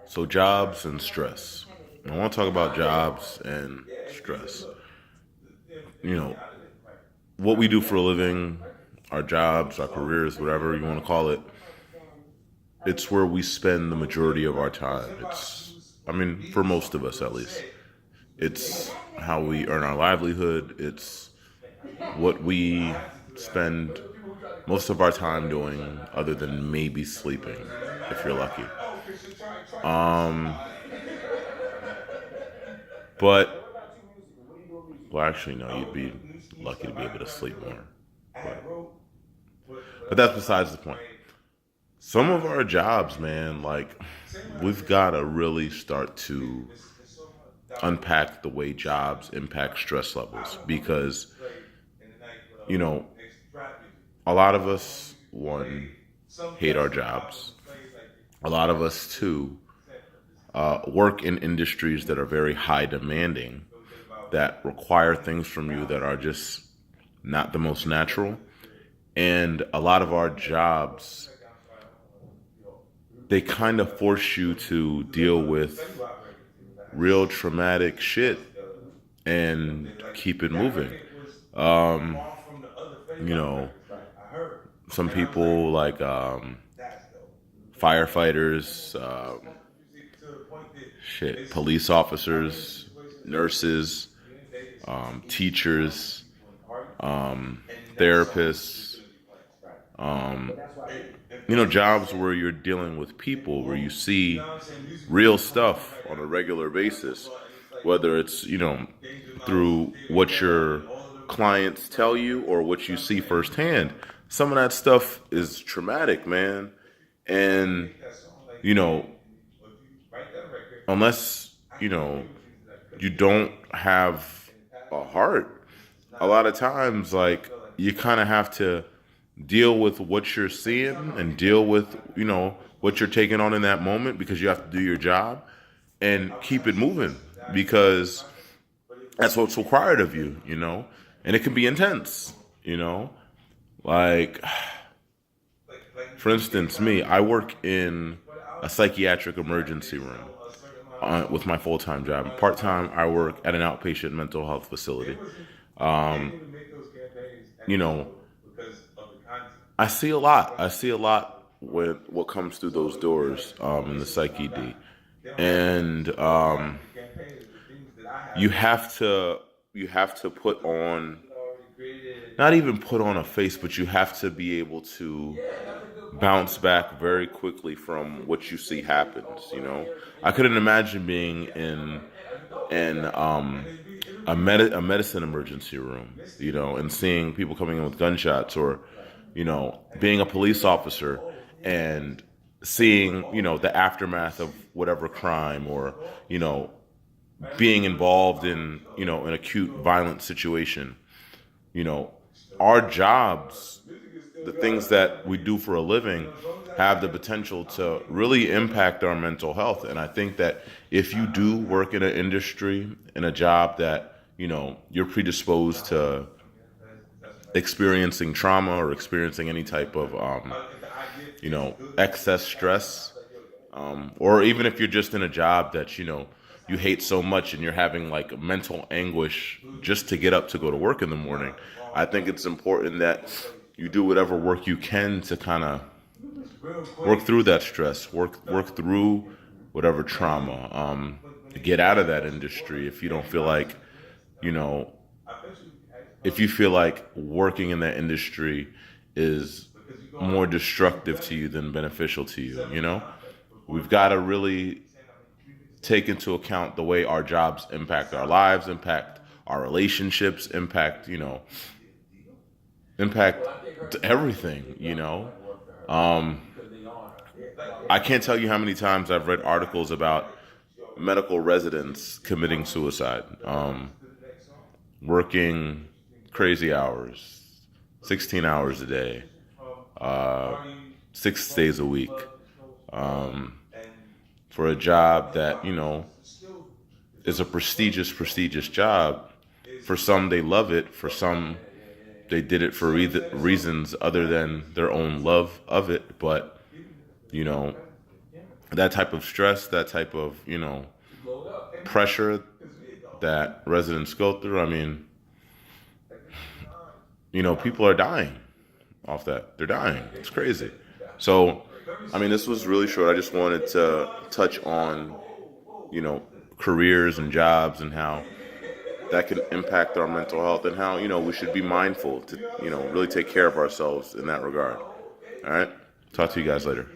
So jobs and stress. I want to talk about jobs and stress. You know, what we do for a living, our jobs, our careers, whatever you want to call it, it's where we spend the majority of our time. For most of us at least, it's how we earn our livelihood. It's what we spend most of our time doing other than maybe sleeping, if you're lucky. Um, but Well, actually, no. You'd be lucky to be able to sleep more. But, but that's besides the point. Some of our jobs, man, like we've got to really start to unpack the way jobs impact stress levels because, you know, a lot of us, one, hate our jobs. A lot of us, two, work in industries that are very high demanding, that require things from you that are just not the most natural. And a lot of our jobs, they kind of force you to deal with real traumatic shit and keep it moving. Um, you know, some people like firefighters, police officers, nurses, teachers, therapists, um, jobs where you're dealing with people, where you see real stuff on a regular basis, whether it's, through what your clients tell you or what you see firsthand. Some of that stuff is traumatic, man. And, you know, unless, you don't have a heart, a lot of times, like, you kind of have to deal with what you're seeing and deal with, what you're taking on in that moment because you have to do your job and keep it moving because that's what's required of you, and it can be intense, like, for instance, me, I work in a psychiatric emergency room with my full-time job. Part-time, I work at an outpatient mental health facility. Um, you know, I see a lot. I see a lot with what comes through those doors in the psyche D, and you have to put on, not even put on a face, but you have to be able to bounce back very quickly from what you see happens. I couldn't imagine being in a medicine emergency room, and seeing people coming in with gunshots, or being a police officer and seeing the aftermath of whatever crime, or you know being involved in an acute violent situation. you know our jobs, the things that we do for a living, have the potential to really impact our mental health. And I think that if you do work in an industry, in a job that, you're predisposed to experiencing trauma or experiencing any type of, excess stress, or even if you're just in a job that, you hate so much and you're having like mental anguish just to get up to go to work in the morning, I think it's important that you do whatever work you can to kind of work through that stress, work through whatever trauma, get out of that industry if you don't feel like, you know, if you feel like working in that industry is more destructive to you than beneficial to you. We've got to really take into account the way our jobs impact our lives, impact our relationships, impact everything. Um, I can't tell you how many times I've read articles about medical residents committing suicide, working crazy hours, 16 hours a day, uh, 6 days a week, um, for a job that, is a prestigious job. For some, they love it. For some, they did it for reasons other than their own love of it. But, that type of stress, that type of, pressure that residents go through. I mean, people are dying off that. They're dying. It's crazy. So, I mean, this was really short. I just wanted to touch on, careers and jobs and how that can impact our mental health and how, we should be mindful to, really take care of ourselves in that regard. All right. Talk to you guys later.